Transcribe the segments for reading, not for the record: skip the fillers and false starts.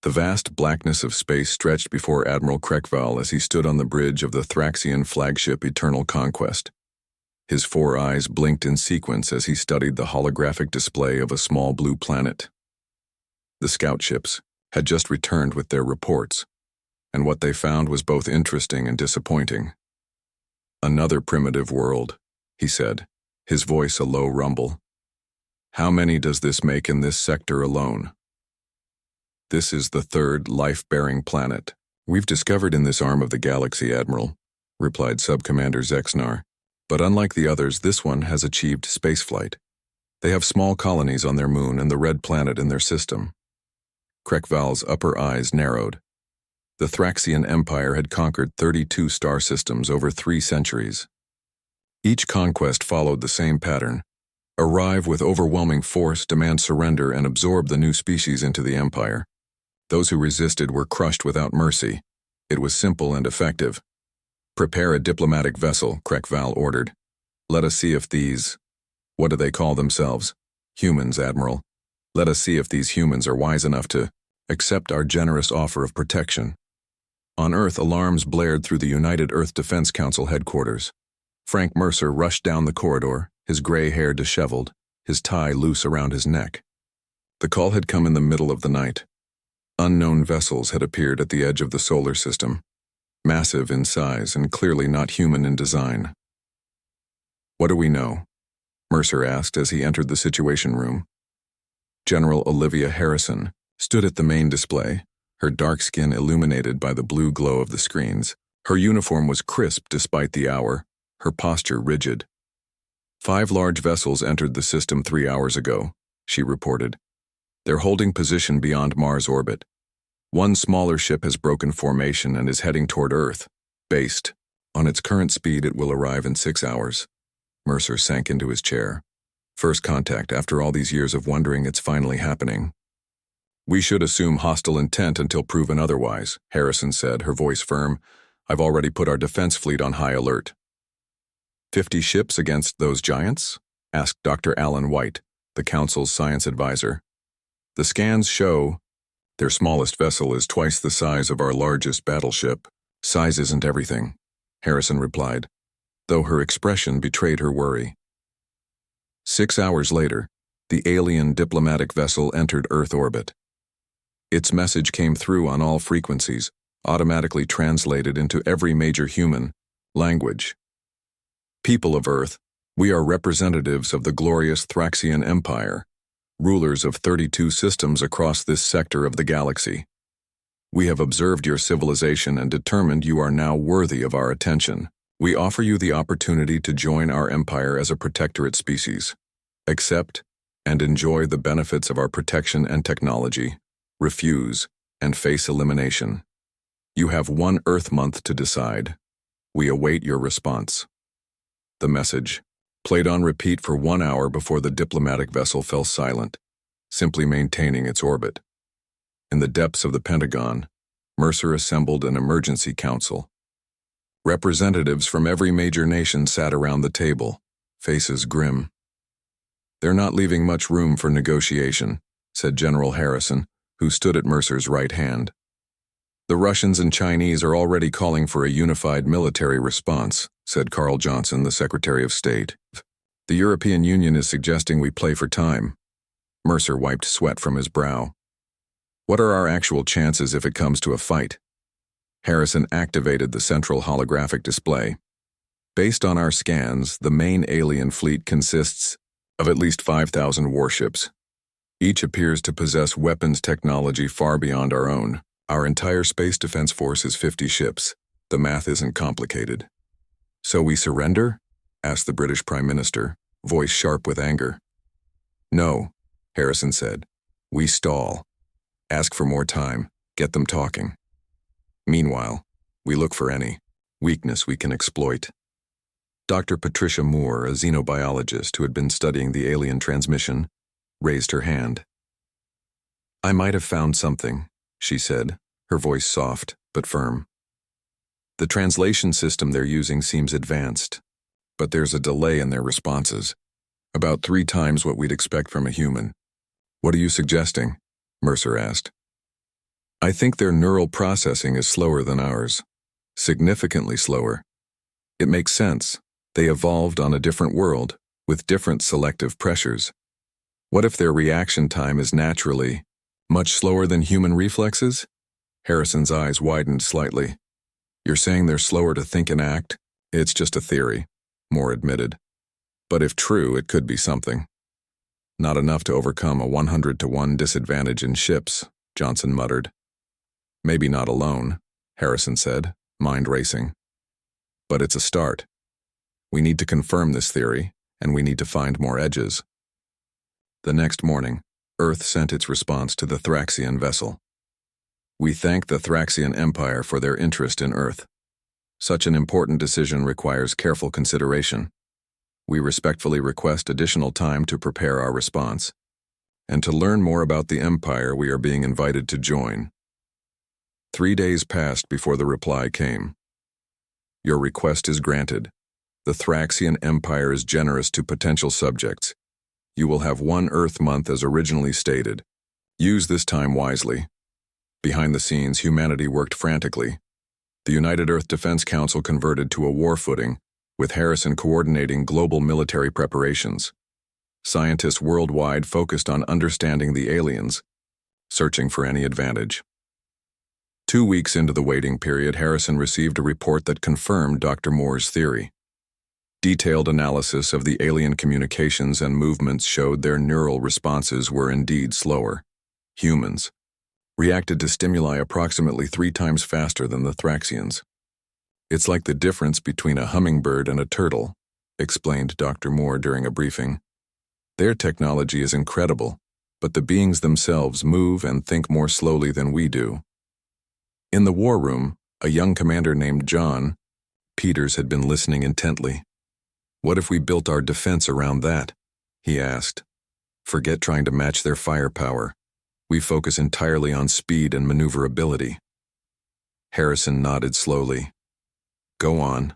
The vast blackness of space stretched before Admiral Krekval as he stood on the bridge of the Thraxian flagship Eternal Conquest. His 4 eyes blinked in sequence as he studied the holographic display of a small blue planet. The scout ships had just returned with their reports, and what they found was both interesting and disappointing. "Another primitive world," he said, his voice a low rumble. "How many does this make in this sector alone?" "This is the 3rd life-bearing planet we've discovered in this arm of the galaxy, Admiral," replied Subcommander Zexnar. "But unlike the others, this one has achieved spaceflight. They have small colonies on their moon and the red planet in their system." Krekval's upper eyes narrowed. The Thraxian Empire had conquered 32 star systems over 3 centuries. Each conquest followed the same pattern: arrive with overwhelming force, demand surrender, and absorb the new species into the empire. Those who resisted were crushed without mercy. It was simple and effective. "Prepare a diplomatic vessel," Krekval ordered. "Let us see if these— what do they call themselves? Humans, Admiral. Let us see if these humans are wise enough to accept our generous offer of protection." On Earth, alarms blared through the United Earth Defense Council headquarters. Frank Mercer rushed down the corridor, his gray hair disheveled, his tie loose around his neck. The call had come in the middle of the night. Unknown vessels had appeared at the edge of the solar system, massive in size and clearly not human in design. "What do we know?" Mercer asked as he entered the Situation Room. General Olivia Harrison stood at the main display, her dark skin illuminated by the blue glow of the screens. Her uniform was crisp despite the hour, her posture rigid. "5 large vessels entered the system 3 hours ago," she reported. "They're holding position beyond Mars' orbit. One smaller ship has broken formation and is heading toward Earth. Based on its current speed, it will arrive in 6 hours. Mercer sank into his chair. "First contact after all these years of wondering. It's finally happening." "We should assume hostile intent until proven otherwise," Harrison said, her voice firm. "I've already put our defense fleet on high alert." 50 ships against those giants?" asked Dr. Alan White, the Council's science advisor. "The scans show their smallest vessel is twice the size of our largest battleship." "Size isn't everything," Harrison replied, though her expression betrayed her worry. 6 hours later, the alien diplomatic vessel entered Earth orbit. Its message came through on all frequencies, automatically translated into every major human language. "People of Earth, we are representatives of the glorious Thraxian Empire, rulers of 32 systems across this sector of the galaxy. We have observed your civilization and determined you are now worthy of our attention. We offer you the opportunity to join our empire as a protectorate species. Accept and enjoy the benefits of our protection and technology. Refuse and face elimination. You have 1 Earth month to decide. We await your response." The message played on repeat for 1 hour before the diplomatic vessel fell silent, simply maintaining its orbit. In the depths of the Pentagon, Mercer assembled an emergency council. Representatives from every major nation sat around the table, faces grim. "They're not leaving much room for negotiation," said General Harrison, who stood at Mercer's right hand. "The Russians and Chinese are already calling for a unified military response," said Carl Johnson, the Secretary of State. "The European Union is suggesting we play for time." Mercer wiped sweat from his brow. "What are our actual chances if it comes to a fight?" Harrison activated the central holographic display. "Based on our scans, the main alien fleet consists of at least 5,000 warships. Each appears to possess weapons technology far beyond our own. Our entire space defense force is 50 ships. The math isn't complicated." "So we surrender?" asked the British Prime Minister, voice sharp with anger. "No," Harrison said. "We stall. Ask for more time. Get them talking. Meanwhile, we look for any weakness we can exploit." Dr. Patricia Moore, a xenobiologist who had been studying the alien transmission, raised her hand. "I might have found something," she said, her voice soft but firm. "The translation system they're using seems advanced, but there's a delay in their responses, about 3 times what we'd expect from a human." "What are you suggesting?" Mercer asked. I think their neural processing is slower than ours. Significantly slower. It makes sense. They evolved on a different world, with different selective pressures. What if their reaction time is naturally much slower than human reflexes? Harrison's eyes widened slightly. You're saying they're slower to think and act? It's just a theory, Moore admitted. But if true, it could be something. Not enough to overcome a 100-to-1 disadvantage in ships, Johnson muttered. Maybe not alone, Harrison said, mind racing. But it's a start. We need to confirm this theory, and we need to find more edges. The next morning, Earth sent its response to the Thraxian vessel. We thank the Thraxian Empire for their interest in Earth. Such an important decision requires careful consideration. We respectfully request additional time to prepare our response. And to learn more about the Empire we are being invited to join. 3 days passed before the reply came. Your request is granted. The Thraxian Empire is generous to potential subjects. You will have 1 Earth month as originally stated. Use this time wisely. Behind the scenes, humanity worked frantically. The United Earth Defense Council converted to a war footing, with Harrison coordinating global military preparations. Scientists worldwide focused on understanding the aliens, searching for any advantage. 2 weeks into the waiting period, Harrison received a report that confirmed Dr. Moore's theory. Detailed analysis of the alien communications and movements showed their neural responses were indeed slower. Humans reacted to stimuli approximately 3 times faster than the Thraxians. It's like the difference between a hummingbird and a turtle, explained Dr. Moore during a briefing. Their technology is incredible, but the beings themselves move and think more slowly than we do. In the war room, a young commander named John Peters had been listening intently. What if we built our defense around that? He asked. Forget trying to match their firepower. We focus entirely on speed and maneuverability. Harrison nodded slowly. Go on.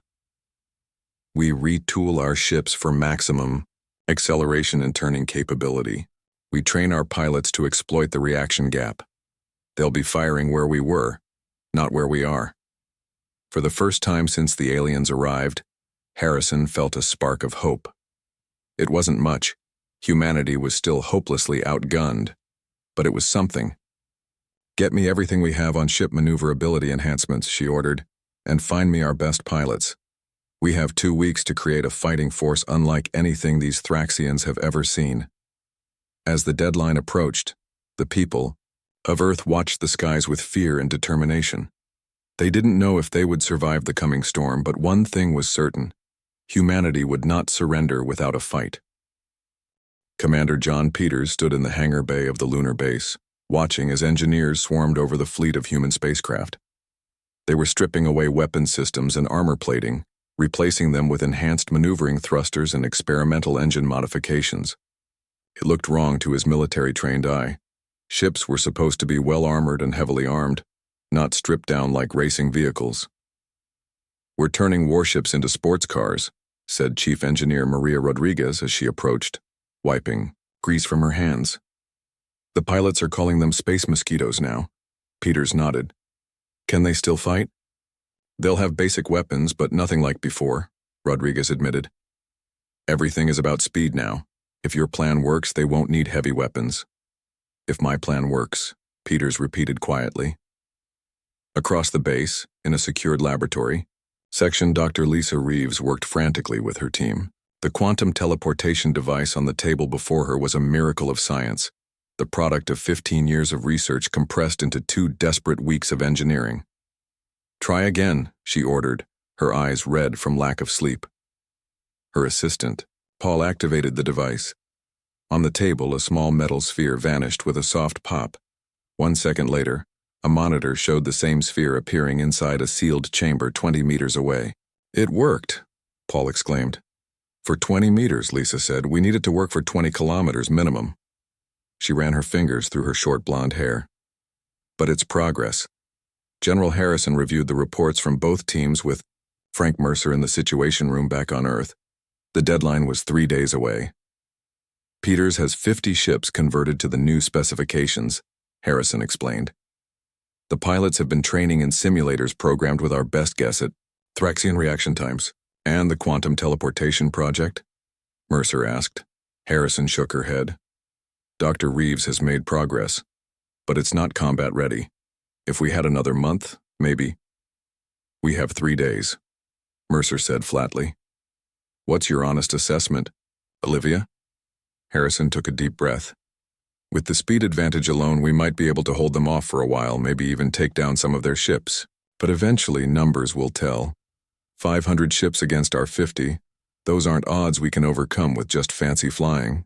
We retool our ships for maximum acceleration and turning capability. We train our pilots to exploit the reaction gap. They'll be firing where we were, not where we are. For the first time since the aliens arrived, Harrison felt a spark of hope. It wasn't much. Humanity was still hopelessly outgunned, but it was something. Get me everything we have on ship maneuverability enhancements, she ordered, and find me our best pilots. We have 2 weeks to create a fighting force unlike anything these Thraxians have ever seen. As the deadline approached, the people of Earth watched the skies with fear and determination. They didn't know if they would survive the coming storm, but one thing was certain. Humanity would not surrender without a fight. Commander John Peters stood in the hangar bay of the lunar base, watching as engineers swarmed over the fleet of human spacecraft. They were stripping away weapon systems and armor plating, replacing them with enhanced maneuvering thrusters and experimental engine modifications. It looked wrong to his military-trained eye. Ships were supposed to be well-armored and heavily armed, not stripped down like racing vehicles. We're turning warships into sports cars, said Chief Engineer Maria Rodriguez as she approached, wiping grease from her hands. The pilots are calling them space mosquitoes now. Peters nodded. Can they still fight? They'll have basic weapons, but nothing like before, Rodriguez admitted. Everything is about speed now. If your plan works, they won't need heavy weapons. If my plan works, Peters repeated quietly. Across the base, in a secured laboratory, Section Dr. Lisa Reeves worked frantically with her team. The quantum teleportation device on the table before her was a miracle of science, the product of 15 years of research compressed into 2 desperate weeks of engineering. Try again, she ordered, her eyes red from lack of sleep. Her assistant, Paul, activated the device. On the table, a small metal sphere vanished with a soft pop. 1 second later, a monitor showed the same sphere appearing inside a sealed chamber 20 meters away. It worked, Paul exclaimed. For 20 meters, Lisa said. We needed to work for 20 kilometers minimum. She ran her fingers through her short blonde hair. But it's progress. General Harrison reviewed the reports from both teams with Frank Mercer in the Situation Room back on Earth. The deadline was 3 days away. Peters has 50 ships converted to the new specifications, Harrison explained. The pilots have been training in simulators programmed with our best guess at Thraxian reaction times. And the quantum teleportation project? Mercer asked. Harrison shook her head. Dr. Reeves has made progress, but it's not combat ready. If we had another month, maybe. We have 3 days, Mercer said flatly. What's your honest assessment, Olivia? Harrison took a deep breath. With the speed advantage alone, we might be able to hold them off for a while, maybe even take down some of their ships. But eventually, numbers will tell. 500 ships against our 50. Those aren't odds we can overcome with just fancy flying.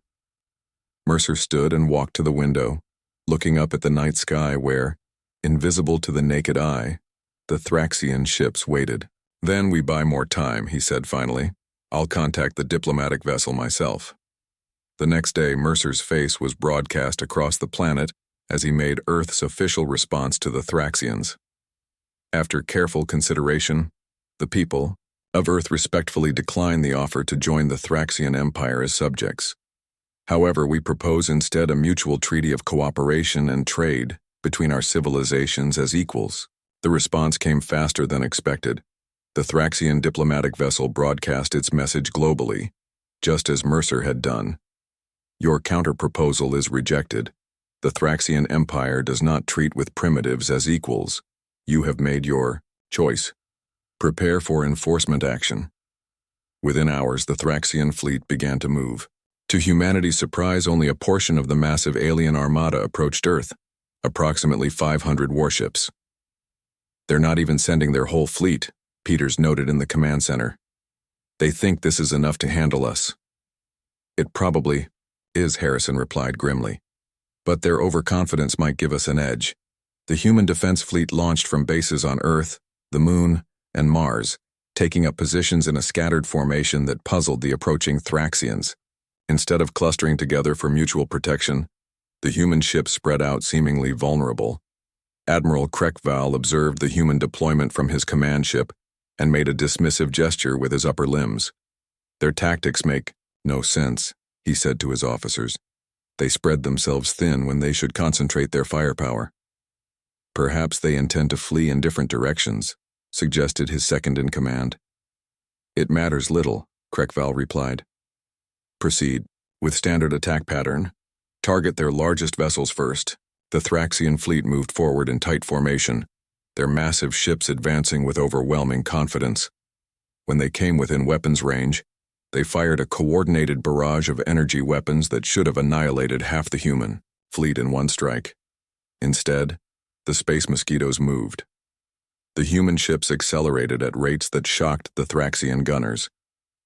Mercer stood and walked to the window, looking up at the night sky where, invisible to the naked eye, the Thraxian ships waited. Then we buy more time, he said finally. I'll contact the diplomatic vessel myself. The next day, Mercer's face was broadcast across the planet as he made Earth's official response to the Thraxians. After careful consideration, the people of Earth respectfully declined the offer to join the Thraxian Empire as subjects. However, we propose instead a mutual treaty of cooperation and trade between our civilizations as equals. The response came faster than expected. The Thraxian diplomatic vessel broadcast its message globally, just as Mercer had done. Your counter-proposal is rejected. The Thraxian Empire does not treat with primitives as equals. You have made your choice. Prepare for enforcement action. Within hours, the Thraxian fleet began to move. To humanity's surprise, only a portion of the massive alien armada approached Earth, approximately 500 warships. They're not even sending their whole fleet, Peters noted in the command center. They think this is enough to handle us. It probably is, Harrison replied grimly. But their overconfidence might give us an edge. The human defense fleet launched from bases on Earth, the Moon, and Mars, taking up positions in a scattered formation that puzzled the approaching Thraxians. Instead of clustering together for mutual protection, the human ships spread out seemingly vulnerable. Admiral Kreckval observed the human deployment from his command ship and made a dismissive gesture with his upper limbs. Their tactics make no sense, he said to his officers. They spread themselves thin when they should concentrate their firepower. Perhaps they intend to flee in different directions, suggested his second-in-command. It matters little, Kreckval replied. Proceed with standard attack pattern. Target their largest vessels first. The Thraxian fleet moved forward in tight formation, their massive ships advancing with overwhelming confidence. When they came within weapons range, they fired a coordinated barrage of energy weapons that should have annihilated half the human fleet in one strike. Instead, the space mosquitoes moved. The human ships accelerated at rates that shocked the Thraxian gunners,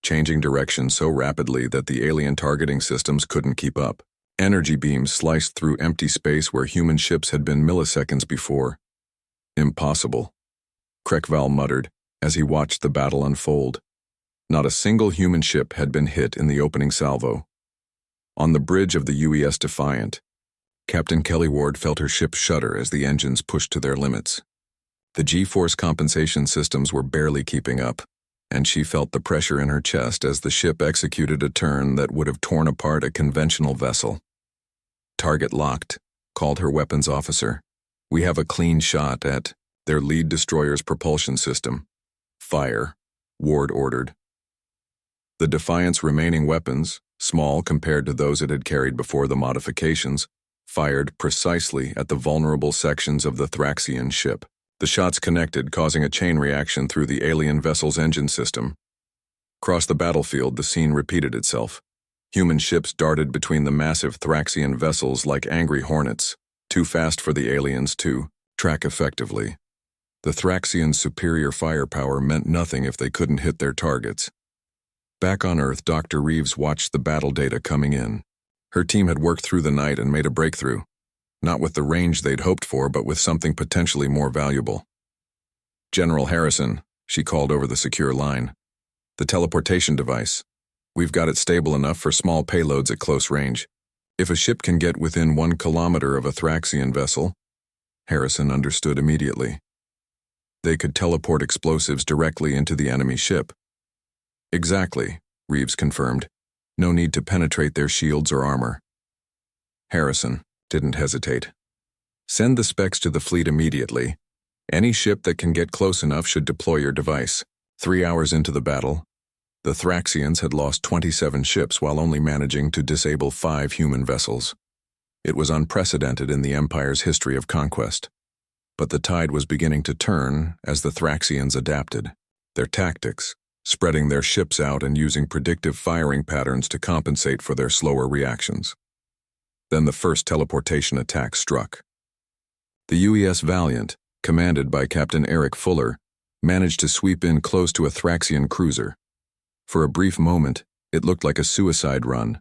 changing direction so rapidly that the alien targeting systems couldn't keep up. Energy beams sliced through empty space where human ships had been milliseconds before. Impossible, Kreckval muttered as he watched the battle unfold. Not a single human ship had been hit in the opening salvo. On the bridge of the UES Defiant, Captain Kelly Ward felt her ship shudder as the engines pushed to their limits. The G-force compensation systems were barely keeping up, and she felt the pressure in her chest as the ship executed a turn that would have torn apart a conventional vessel. Target locked, called her weapons officer. We have a clean shot at their lead destroyer's propulsion system. Fire, Ward ordered. The Defiant's remaining weapons, small compared to those it had carried before the modifications, fired precisely at the vulnerable sections of the Thraxian ship. The shots connected, causing a chain reaction through the alien vessel's engine system. Across the battlefield, the scene repeated itself. Human ships darted between the massive Thraxian vessels like angry hornets, too fast for the aliens to track effectively. The Thraxians' superior firepower meant nothing if they couldn't hit their targets. Back on Earth, Dr. Reeves watched the battle data coming in. Her team had worked through the night and made a breakthrough. Not with the range they'd hoped for, but with something potentially more valuable. General Harrison, she called over the secure line. The teleportation device. We've got it stable enough for small payloads at close range. If a ship can get within 1 kilometer of a Thraxian vessel, Harrison understood immediately. They could teleport explosives directly into the enemy ship. Exactly, Reeves confirmed. No need to penetrate their shields or armor. Harrison didn't hesitate. Send the specs to the fleet immediately. Any ship that can get close enough should deploy your device. 3 hours into the battle, the Thraxians had lost 27 ships while only managing to disable 5 human vessels. It was unprecedented in the Empire's history of conquest. But the tide was beginning to turn as the Thraxians adapted. Their tactics, spreading their ships out and using predictive firing patterns to compensate for their slower reactions. Then the first teleportation attack struck. The UES Valiant, commanded by Captain Eric Fuller, managed to sweep in close to a Thraxian cruiser. For a brief moment, it looked like a suicide run.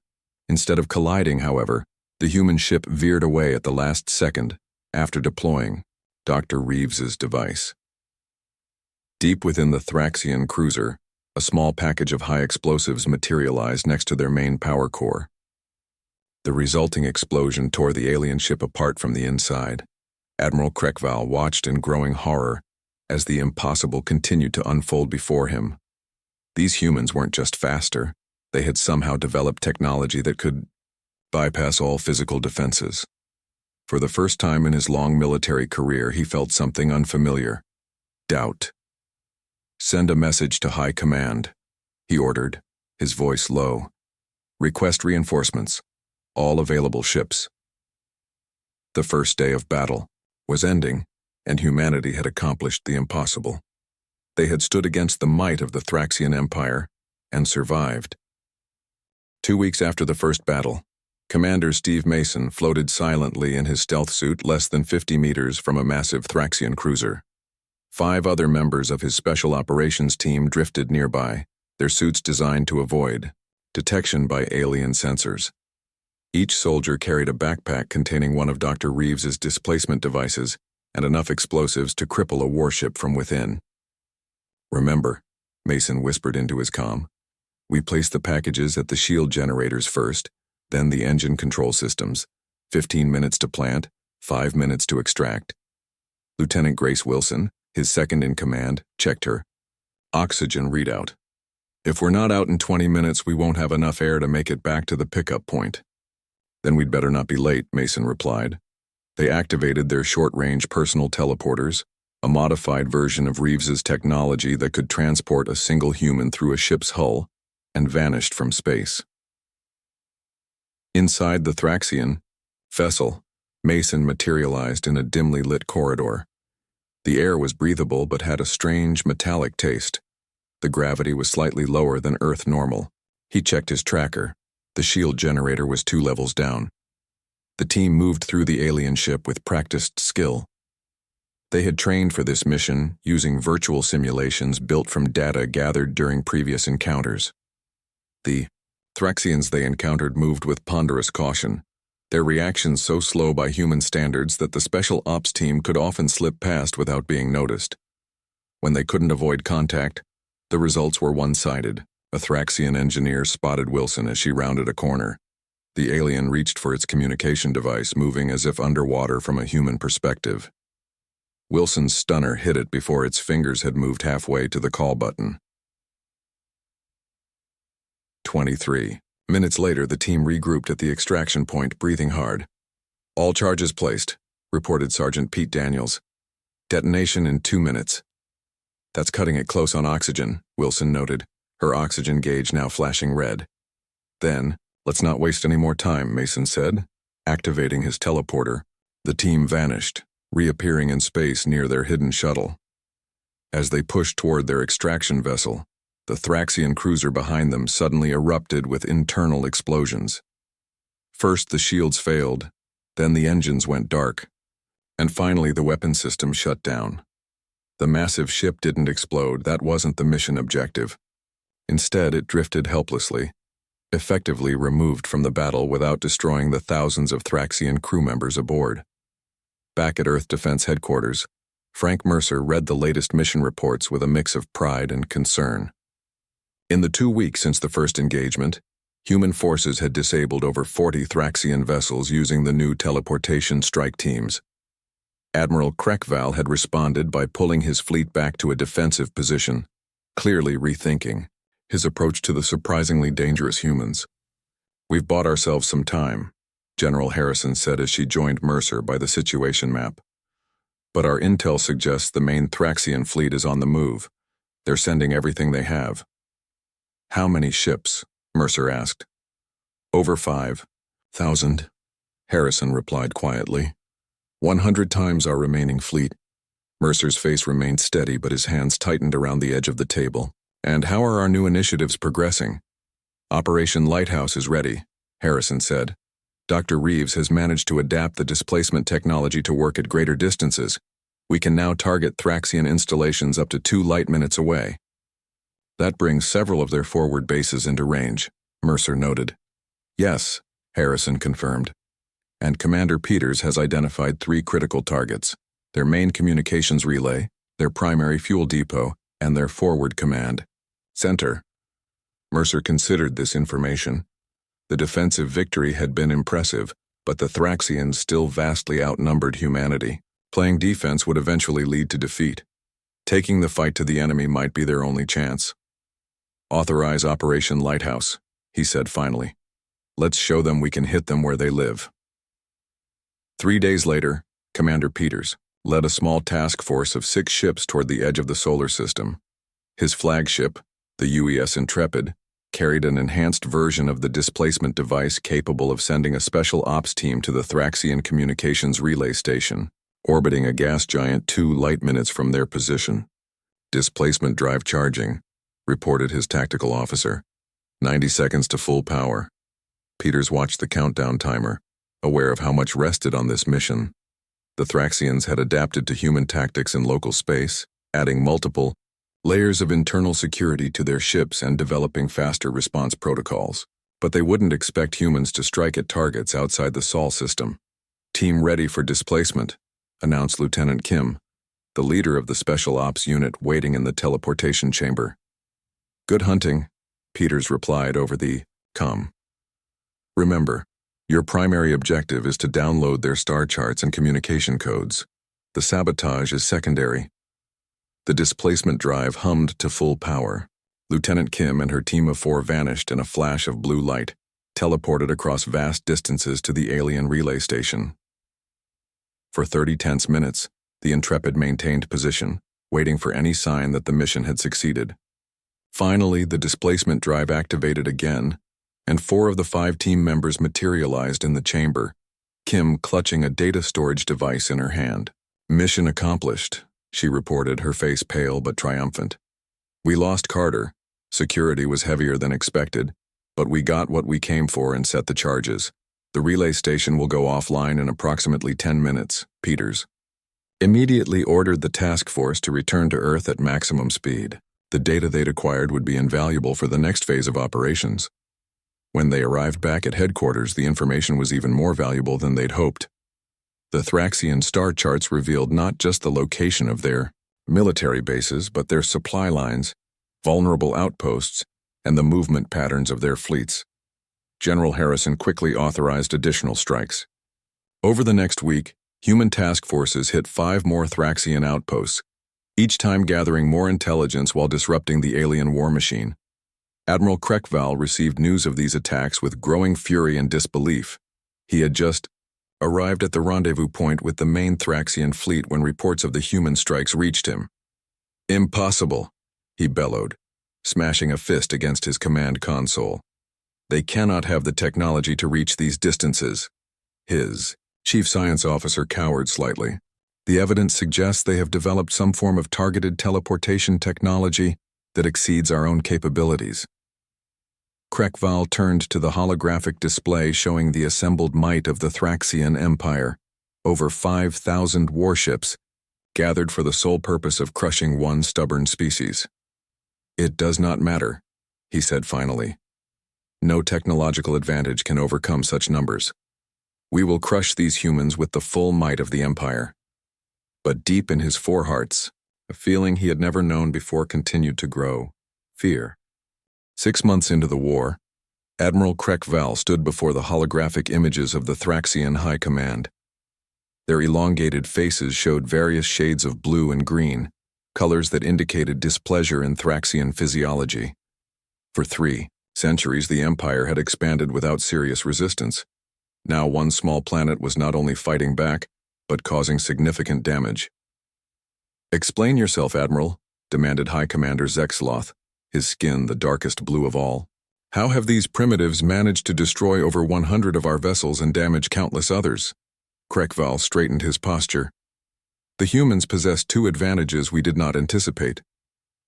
Instead of colliding, however, the human ship veered away at the last second after deploying Dr. Reeves's device. Deep within the Thraxian cruiser, a small package of high explosives materialized next to their main power core. The resulting explosion tore the alien ship apart from the inside. Admiral Krekval watched in growing horror as the impossible continued to unfold before him. These humans weren't just faster, they had somehow developed technology that could bypass all physical defenses. For the first time in his long military career, he felt something unfamiliar. Doubt. "Send a message to High Command," he ordered, his voice low. "Request reinforcements. All available ships." The first day of battle was ending, and humanity had accomplished the impossible. They had stood against the might of the Thraxian Empire and survived. 2 weeks after the first battle, Commander Steve Mason floated silently in his stealth suit less than 50 meters from a massive Thraxian cruiser. 5 other members of his special operations team drifted nearby, their suits designed to avoid detection by alien sensors. Each soldier carried a backpack containing one of Dr. Reeves's displacement devices and enough explosives to cripple a warship from within. "Remember," Mason whispered into his comm, "we place the packages at the shield generators first, then the engine control systems. 15 minutes to plant, 5 minutes to extract." Lieutenant Grace Wilson, his second in command, checked her. "Oxygen readout. If we're not out in 20 minutes, we won't have enough air to make it back to the pickup point." "Then we'd better not be late," Mason replied. They activated their short-range personal teleporters, a modified version of Reeves's technology that could transport a single human through a ship's hull, and vanished from space. Inside the Thraxian vessel, Mason materialized in a dimly lit corridor. The air was breathable but had a strange metallic taste. The gravity was slightly lower than Earth normal. He checked his tracker. The shield generator was 2 levels down. The team moved through the alien ship with practiced skill. They had trained for this mission using virtual simulations built from data gathered during previous encounters. The Thraxians they encountered moved with ponderous caution, their reactions so slow by human standards that the special ops team could often slip past without being noticed. When they couldn't avoid contact, the results were one-sided. A Thraxian engineer spotted Wilson as she rounded a corner. The alien reached for its communication device, moving as if underwater from a human perspective. Wilson's stunner hit it before its fingers had moved halfway to the call button. 23 minutes later, the team regrouped at the extraction point, breathing hard. "All charges placed," reported Sergeant Pete Daniels. "Detonation in 2 minutes." "That's cutting it close on oxygen," Wilson noted, her oxygen gauge now flashing red. "Then, let's not waste any more time," Mason said. Activating his teleporter, the team vanished, reappearing in space near their hidden shuttle. As they pushed toward their extraction vessel, the Thraxian cruiser behind them suddenly erupted with internal explosions. First the shields failed, then the engines went dark, and finally the weapon system shut down. The massive ship didn't explode, that wasn't the mission objective. Instead, it drifted helplessly, effectively removed from the battle without destroying the thousands of Thraxian crew members aboard. Back at Earth Defense Headquarters, Frank Mercer read the latest mission reports with a mix of pride and concern. In the 2 weeks since the first engagement, human forces had disabled over 40 Thraxian vessels using the new teleportation strike teams. Admiral Krekval had responded by pulling his fleet back to a defensive position, clearly rethinking his approach to the surprisingly dangerous humans. "We've bought ourselves some time," General Harrison said as she joined Mercer by the situation map. But our intel suggests the main Thraxian fleet is on the move. They're sending everything they have. How many ships? Mercer asked. Over 5,000, Harrison replied quietly. 100 times our remaining fleet. Mercer's face remained steady, but his hands tightened around the edge of the table. And how are our new initiatives progressing? Operation Lighthouse is ready, Harrison said. Dr. Reeves has managed to adapt the displacement technology to work at greater distances. We can now target Thraxian installations up to 2 light minutes away. That brings several of their forward bases into range, Mercer noted. Yes, Harrison confirmed. And Commander Peters has identified 3 critical targets: their main communications relay, their primary fuel depot, and their forward command center. Mercer considered this information. The defensive victory had been impressive, but the Thraxians still vastly outnumbered humanity. Playing defense would eventually lead to defeat. Taking the fight to the enemy might be their only chance. Authorize Operation Lighthouse, he said finally. Let's show them we can hit them where they live. 3 days later, Commander Peters led a small task force of 6 ships toward the edge of the solar system. His flagship, the UES Intrepid, carried an enhanced version of the displacement device capable of sending a special ops team to the Thraxian communications relay station, orbiting a gas giant 2 light minutes from their position. Displacement drive charging, reported his tactical officer. 90 seconds to full power. Peters watched the countdown timer, aware of how much rested on this mission. The Thraxians had adapted to human tactics in local space, adding multiple layers of internal security to their ships and developing faster response protocols. But they wouldn't expect humans to strike at targets outside the Sol system. Team ready for displacement, announced Lieutenant Kim, the leader of the Special Ops unit waiting in the teleportation chamber. Good hunting, Peters replied over the comm. Remember, your primary objective is to download their star charts and communication codes. The sabotage is secondary. The displacement drive hummed to full power. Lieutenant Kim and her team of 4 vanished in a flash of blue light, teleported across vast distances to the alien relay station. For 30 tense minutes, the Intrepid maintained position, waiting for any sign that the mission had succeeded. Finally, the displacement drive activated again, and 4 of the 5 team members materialized in the chamber, Kim clutching a data storage device in her hand. Mission accomplished, she reported, her face pale but triumphant. We lost Carter. Security was heavier than expected, but we got what we came for and set the charges. The relay station will go offline in approximately 10 minutes, Peters immediately ordered the task force to return to Earth at maximum speed. The data they'd acquired would be invaluable for the next phase of operations. When they arrived back at headquarters, the information was even more valuable than they'd hoped. The Thraxian star charts revealed not just the location of their military bases, but their supply lines, vulnerable outposts, and the movement patterns of their fleets. General Harrison quickly authorized additional strikes. Over the next week, human task forces hit 5 more Thraxian outposts, each time gathering more intelligence while disrupting the alien war machine. Admiral Kreckval received news of these attacks with growing fury and disbelief. He had just arrived at the rendezvous point with the main Thraxian fleet when reports of the human strikes reached him. Impossible, he bellowed, smashing a fist against his command console. They cannot have the technology to reach these distances. His chief science officer cowered slightly. The evidence suggests they have developed some form of targeted teleportation technology that exceeds our own capabilities. Kreckval turned to the holographic display showing the assembled might of the Thraxian Empire, over 5,000 warships, gathered for the sole purpose of crushing one stubborn species. It does not matter, he said finally. No technological advantage can overcome such numbers. We will crush these humans with the full might of the Empire. But deep in his forehearts, a feeling he had never known before continued to grow: fear. 6 months into the war, Admiral Kreckval stood before the holographic images of the Thraxian High Command. Their elongated faces showed various shades of blue and green, colors that indicated displeasure in Thraxian physiology. For 3 centuries, the Empire had expanded without serious resistance, Now one small planet was not only fighting back, but causing significant damage. "Explain yourself, Admiral," demanded High Commander Zexloth, his skin the darkest blue of all. "How have these primitives managed to destroy over 100 of our vessels and damage countless others?" Krekval straightened his posture. "The humans possess two advantages we did not anticipate.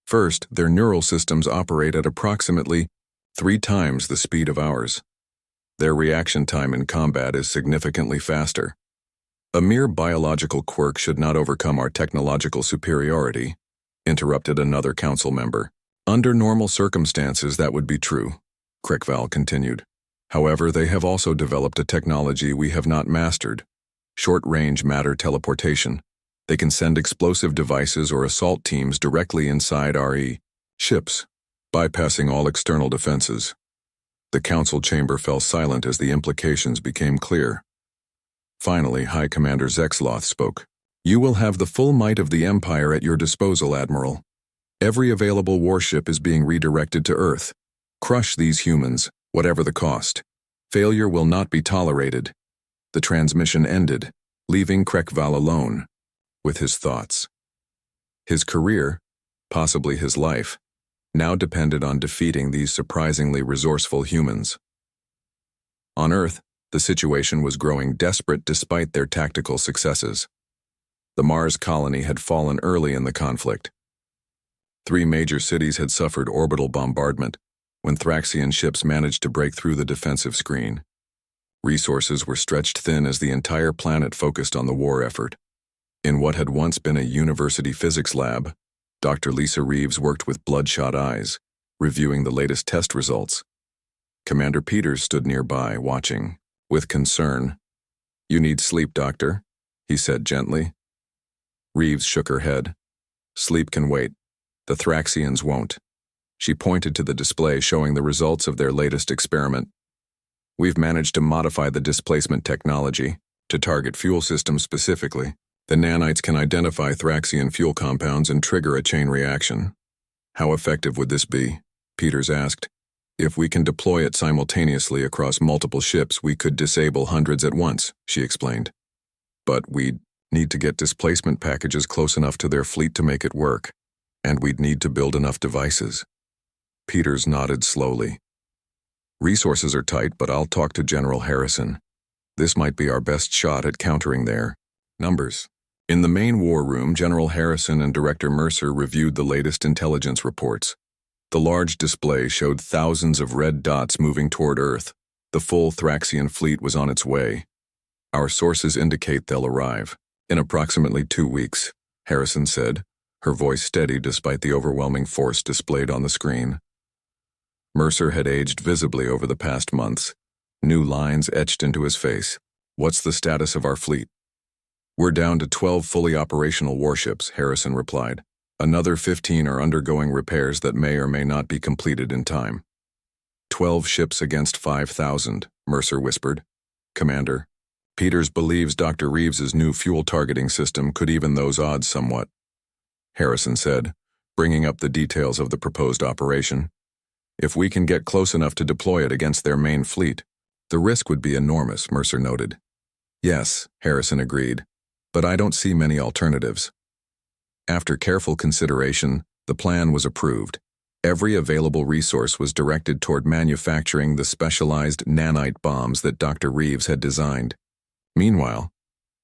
First, their neural systems operate at approximately 3 times the speed of ours. Their reaction time in combat is significantly faster. A mere biological quirk should not overcome our technological superiority," interrupted another council member. "Under normal circumstances, that would be true," Krekval continued. "However, they have also developed a technology we have not mastered: short-range matter teleportation. They can send explosive devices or assault teams directly inside our ships, bypassing all external defenses." The council chamber fell silent as the implications became clear. Finally, High Commander Zexloth spoke. "You will have the full might of the Empire at your disposal, Admiral. Every available warship is being redirected to Earth. Crush these humans, whatever the cost. Failure will not be tolerated." The transmission ended, leaving Krekval alone with his thoughts. His career, possibly his life, now depended on defeating these surprisingly resourceful humans. On Earth, the situation was growing desperate despite their tactical successes. The Mars colony had fallen early in the conflict. 3 major cities had suffered orbital bombardment when Thraxian ships managed to break through the defensive screen. Resources were stretched thin as the entire planet focused on the war effort. In what had once been a university physics lab, Dr. Lisa Reeves worked with bloodshot eyes, reviewing the latest test results. Commander Peters stood nearby, watching, with concern. "You need sleep, Doctor," he said gently. Reeves shook her head. "Sleep can wait. The Thraxians won't." She pointed to the display showing the results of their latest experiment. "We've managed to modify the displacement technology to target fuel systems specifically. The nanites can identify Thraxian fuel compounds and trigger a chain reaction." "How effective would this be?" Peters asked. "If we can deploy it simultaneously across multiple ships, we could disable hundreds at once," she explained. "But we'd need to get displacement packages close enough to their fleet to make it work, and we'd need to build enough devices." Peters nodded slowly. "Resources are tight, but I'll talk to General Harrison. This might be our best shot at countering their numbers." In the main war room, General Harrison and Director Mercer reviewed the latest intelligence reports. The large display showed thousands of red dots moving toward Earth. The full Thraxian fleet was on its way. "Our sources indicate they'll arrive in approximately 2 weeks, Harrison said, her voice steady despite the overwhelming force displayed on the screen. Mercer had aged visibly over the past months, new lines etched into his face. "What's the status of our fleet?" "We're down to 12 fully operational warships," Harrison replied. "Another 15 are undergoing repairs that may or may not be completed in time." 12 ships against 5,000, Mercer whispered. "Commander, Peters believes Dr. Reeves's new fuel targeting system could even those odds somewhat," Harrison said, bringing up the details of the proposed operation. "If we can get close enough to deploy it against their main fleet, the risk would be enormous," Mercer noted. "Yes," Harrison agreed, "but I don't see many alternatives." After careful consideration, the plan was approved. Every available resource was directed toward manufacturing the specialized nanite bombs that Dr. Reeves had designed. Meanwhile,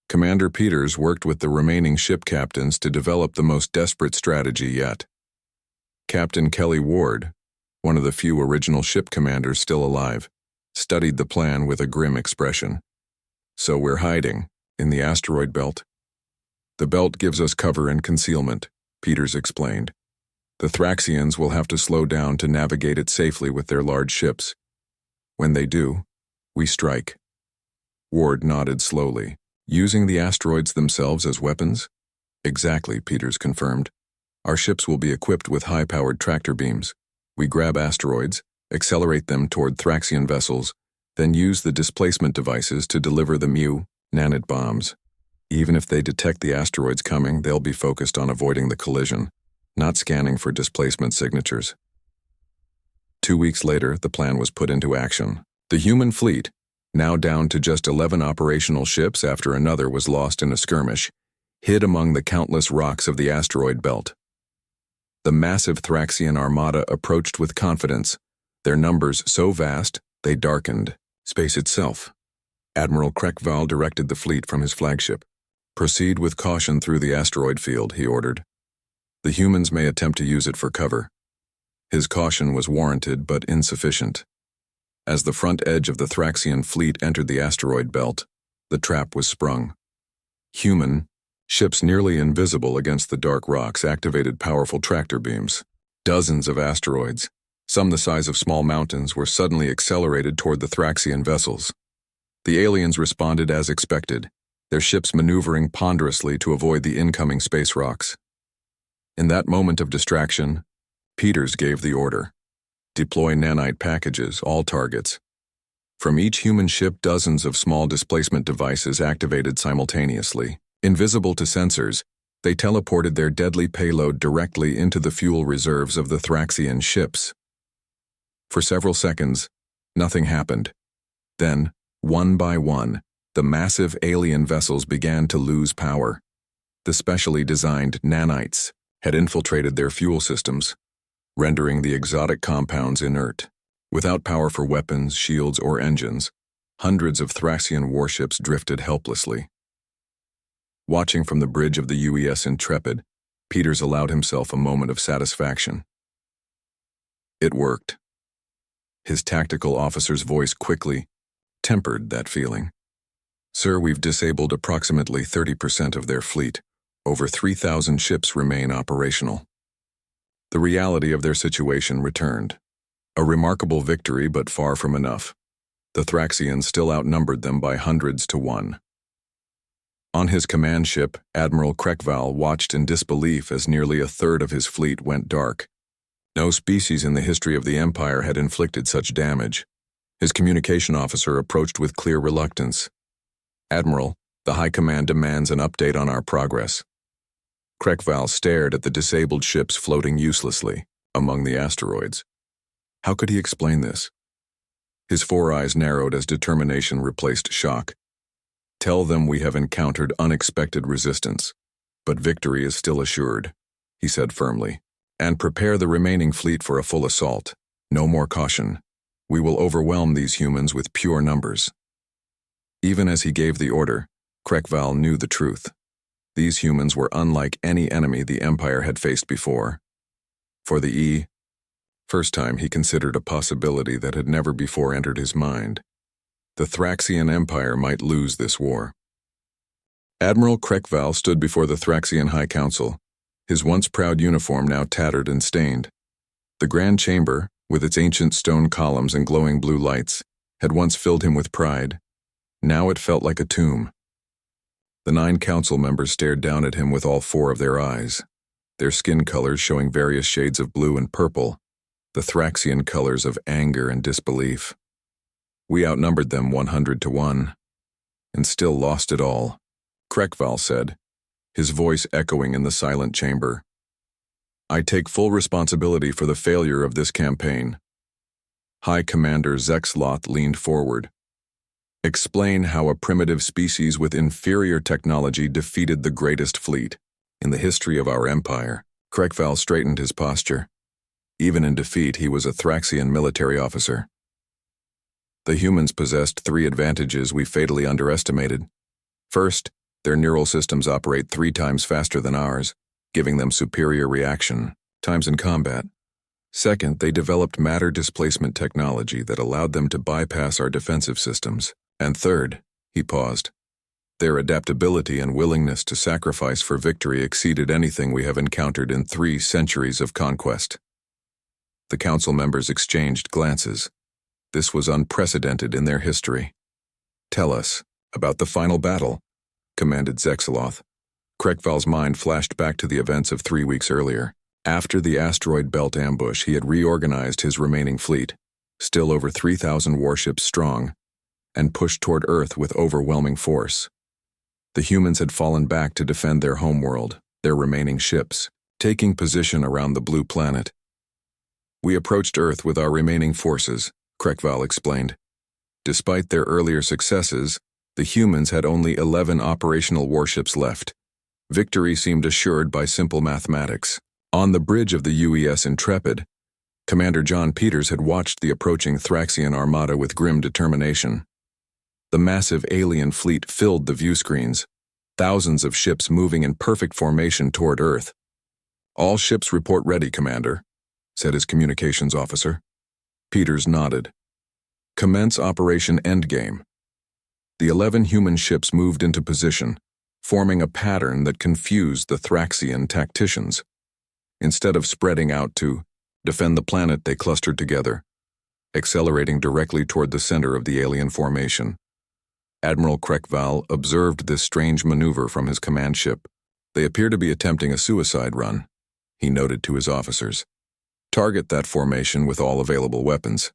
Commander Peters worked with the remaining ship captains to develop the most desperate strategy yet. Captain Kelly Ward, one of the few original ship commanders still alive, studied the plan with a grim expression. "So we're hiding in the asteroid belt. The belt gives us cover and concealment," Peters explained. "The Thraxians will have to slow down to navigate it safely with their large ships. When they do, we strike." Ward nodded slowly. "Using the asteroids themselves as weapons?" "Exactly," Peters confirmed. "Our ships will be equipped with high-powered tractor beams. We grab asteroids, accelerate them toward Thraxian vessels, then use the displacement devices to deliver the nanite bombs. Even if they detect the asteroids coming, they'll be focused on avoiding the collision, not scanning for displacement signatures." 2 weeks later, the plan was put into action. The human fleet, now down to just 11 operational ships after another was lost in a skirmish, hid among the countless rocks of the asteroid belt. The massive Thraxian armada approached with confidence, their numbers so vast they darkened space itself. Admiral Krekval directed the fleet from his flagship. "Proceed with caution through the asteroid field," he ordered. "The humans may attempt to use it for cover." His caution was warranted but insufficient. As the front edge of the Thraxian fleet entered the asteroid belt, the trap was sprung. Human ships nearly invisible against the dark rocks activated powerful tractor beams. Dozens of asteroids, some the size of small mountains, were suddenly accelerated toward the Thraxian vessels. The aliens responded as expected, their ships maneuvering ponderously to avoid the incoming space rocks. In that moment of distraction, Peters gave the order. "Deploy nanite packages, all targets." From each human ship, dozens of small displacement devices activated simultaneously. Invisible to sensors, they teleported their deadly payload directly into the fuel reserves of the Thraxian ships. For several seconds, nothing happened. Then, one by one, the massive alien vessels began to lose power. The specially designed nanites had infiltrated their fuel systems, rendering the exotic compounds inert. Without power for weapons, shields, or engines, hundreds of Thraxian warships drifted helplessly. Watching from the bridge of the UES Intrepid, Peters allowed himself a moment of satisfaction. It worked. His tactical officer's voice quickly tempered that feeling. "Sir, we've disabled approximately 30% of their fleet. Over 3,000 ships remain operational." The reality of their situation returned. A remarkable victory, but far from enough. The Thraxians still outnumbered them by hundreds to one. On his command ship, Admiral Krekval watched in disbelief as nearly a third of his fleet went dark. No species in the history of the Empire had inflicted such damage. His communication officer approached with clear reluctance. "Admiral, the High Command demands an update on our progress." Krekval stared at the disabled ships floating uselessly among the asteroids. How could he explain this? His four eyes narrowed as determination replaced shock. "Tell them we have encountered unexpected resistance, but victory is still assured," he said firmly. "And prepare the remaining fleet for a full assault. No more caution. We will overwhelm these humans with pure numbers." Even as he gave the order, Krekval knew the truth. These humans were unlike any enemy the Empire had faced before. For the first time he considered a possibility that had never before entered his mind. The Thraxian Empire might lose this war. Admiral Krekval stood before the Thraxian High Council, his once proud uniform now tattered and stained. The Grand Chamber, with its ancient stone columns and glowing blue lights, had once filled him with pride. Now it felt like a tomb. The 9 council members stared down at him with all 4 of their eyes, their skin colors showing various shades of blue and purple, the Thraxian colors of anger and disbelief. "We outnumbered them 100 to 1, and still lost it all," Krekval said, his voice echoing in the silent chamber. "I take full responsibility for the failure of this campaign." High Commander Zexloth leaned forward. "Explain how a primitive species with inferior technology defeated the greatest fleet in the history of our empire." Krekval straightened his posture. Even in defeat, he was a Thraxian military officer. "The humans possessed 3 advantages we fatally underestimated. First, their neural systems operate 3 times faster than ours, giving them superior reaction times in combat. Second, they developed matter displacement technology that allowed them to bypass our defensive systems. And third," he paused, "their adaptability and willingness to sacrifice for victory exceeded anything we have encountered in 3 centuries of conquest." The council members exchanged glances. This was unprecedented in their history. "Tell us about the final battle," commanded Zexaloth. Krekval's mind flashed back to the events of 3 weeks earlier. After the asteroid belt ambush, he had reorganized his remaining fleet, still over 3,000 warships strong, and pushed toward Earth with overwhelming force. The humans had fallen back to defend their homeworld, their remaining ships, taking position around the blue planet. "We approached Earth with our remaining forces," Krekval explained. Despite their earlier successes, the humans had only 11 operational warships left. Victory seemed assured by simple mathematics. On the bridge of the UES Intrepid, Commander John Peters had watched the approaching Thraxian armada with grim determination. The massive alien fleet filled the view screens, thousands of ships moving in perfect formation toward Earth. "All ships report ready, Commander," said his communications officer. Peters nodded. "Commence Operation Endgame." The 11 human ships moved into position, forming a pattern that confused the Thraxian tacticians. Instead of spreading out to defend the planet, they clustered together, accelerating directly toward the center of the alien formation. Admiral Kreckval observed this strange maneuver from his command ship. "They appear to be attempting a suicide run," he noted to his officers. "Target that formation with all available weapons."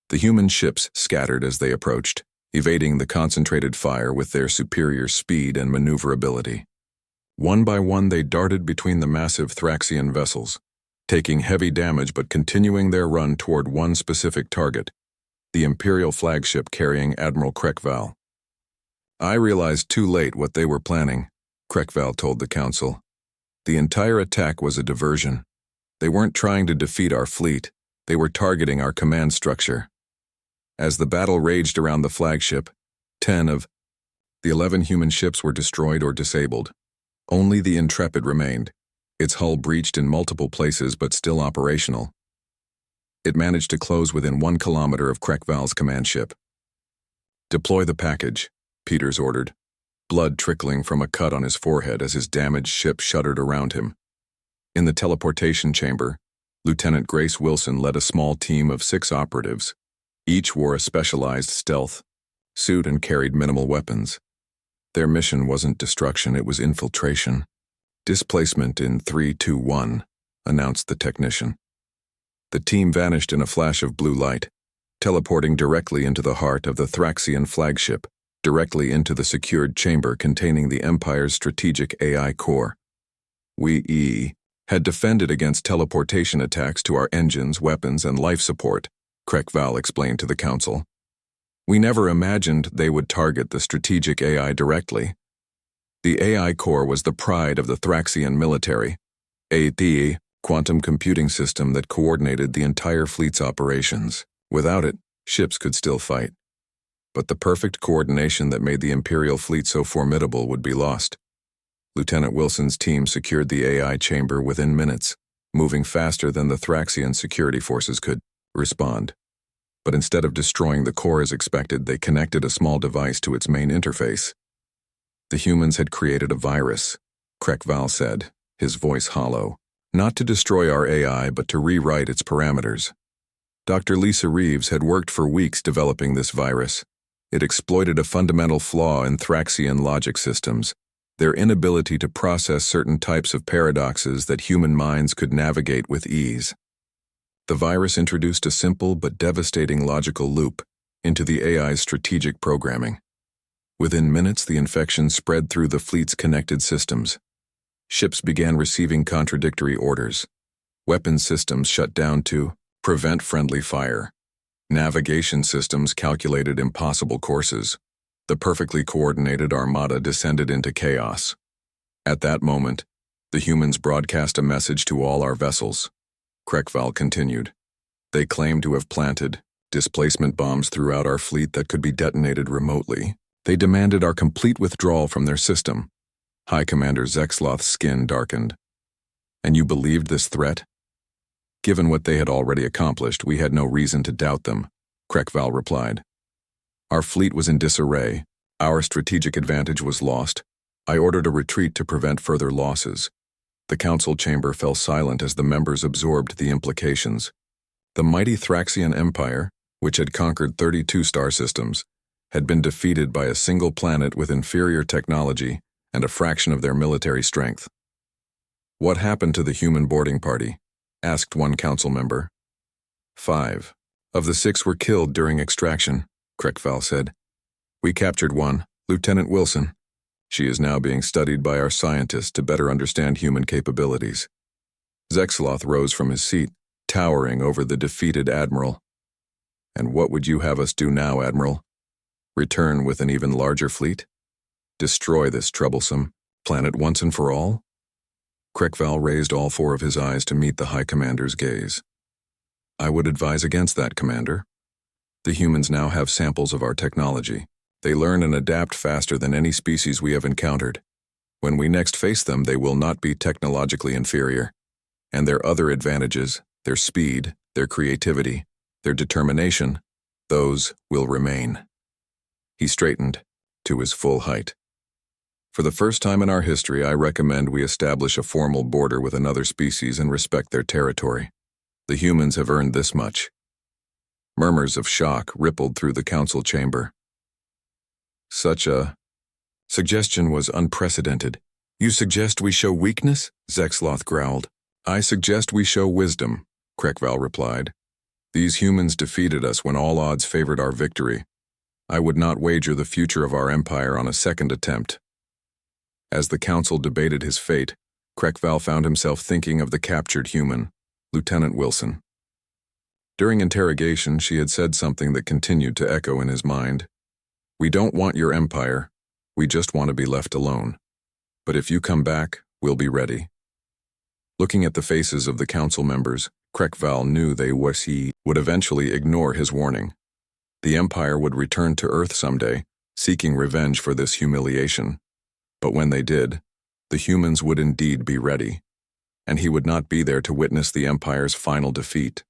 The human ships scattered as they approached, evading the concentrated fire with their superior speed and maneuverability. One by one they darted between the massive Thraxian vessels, taking heavy damage but continuing their run toward one specific target, the Imperial flagship carrying Admiral Kreckval. "I realized too late what they were planning," Kreckval told the Council. "The entire attack was a diversion. They weren't trying to defeat our fleet, they were targeting our command structure." As the battle raged around the flagship, 10 of the 11 human ships were destroyed or disabled. Only the Intrepid remained, its hull breached in multiple places but still operational. It managed to close within 1 kilometer of Kreckval's command ship. "Deploy the package," Peters ordered, blood trickling from a cut on his forehead as his damaged ship shuddered around him. In the teleportation chamber, Lieutenant Grace Wilson led a small team of 6 operatives. Each wore a specialized stealth suit and carried minimal weapons. Their mission wasn't destruction, it was infiltration. "Displacement in 3, 2, 1, announced the technician. The team vanished in a flash of blue light, teleporting directly into the heart of the Thraxian flagship, directly into the secured chamber containing the Empire's strategic AI core. "We had defended against teleportation attacks to our engines, weapons, and life support," Kreckval explained to the Council. "We never imagined they would target the strategic AI directly. The AI core was the pride of the Thraxian military, a quantum computing system that coordinated the entire fleet's operations. Without it, ships could still fight. But the perfect coordination that made the Imperial fleet so formidable would be lost." Lieutenant Wilson's team secured the AI chamber within minutes, moving faster than the Thraxian security forces could respond. But instead of destroying the core as expected, they connected a small device to its main interface. "The humans had created a virus," Kreckval said, his voice hollow, "not to destroy our AI, but to rewrite its parameters. Dr. Lisa Reeves had worked for weeks developing this virus. It exploited a fundamental flaw in Thraxian logic systems, their inability to process certain types of paradoxes that human minds could navigate with ease. The virus introduced a simple but devastating logical loop into the AI's strategic programming. Within minutes, the infection spread through the fleet's connected systems. Ships began receiving contradictory orders. Weapon systems shut down to prevent friendly fire. Navigation systems calculated impossible courses. The perfectly coordinated armada descended into chaos. At that moment, the humans broadcast a message to all our vessels. Kreckval continued. "They claimed to have planted displacement bombs throughout our fleet that could be detonated remotely. They demanded our complete withdrawal from their system." High Commander Zexloth's skin darkened. "And you believed this threat?" "Given what they had already accomplished, we had no reason to doubt them," Kreckval replied. "Our fleet was in disarray. Our strategic advantage was lost. I ordered a retreat to prevent further losses." The council chamber fell silent as the members absorbed the implications. The mighty Thraxian Empire, which had conquered 32 star systems, had been defeated by a single planet with inferior technology and a fraction of their military strength. "What happened to the human boarding party?" asked one council member. 5 of the 6 were killed during extraction, Kreckval said. "We captured one, Lieutenant Wilson. She is now being studied by our scientists to better understand human capabilities." Zexloth rose from his seat, towering over the defeated Admiral. And what would you have us do now, Admiral? Return with an even larger fleet? Destroy this troublesome planet once and for all? Krekval raised all four of his eyes to meet the High Commander's gaze. I would advise against that, Commander. The humans now have samples of our technology. They learn and adapt faster than any species we have encountered. When we next face them, they will not be technologically inferior. And their other advantages, their speed, their creativity, their determination, those will remain. He straightened to his full height. For the first time in our history, I recommend we establish a formal border with another species and respect their territory. The humans have earned this much. Murmurs of shock rippled through the council chamber. Such a suggestion was unprecedented. You suggest we show weakness? Zexloth growled. I suggest we show wisdom, Krekval replied. These humans defeated us when all odds favored our victory. I would not wager the future of our empire on a second attempt. As the council debated his fate, Krekval found himself thinking of the captured human, Lieutenant Wilson. During interrogation, she had said something that continued to echo in his mind. We don't want your empire. We just want to be left alone. But if you come back, we'll be ready. Looking at the faces of the council members, Krekval knew they would eventually ignore his warning. The empire would return to Earth someday, seeking revenge for this humiliation. But when they did, the humans would indeed be ready, and he would not be there to witness the empire's final defeat.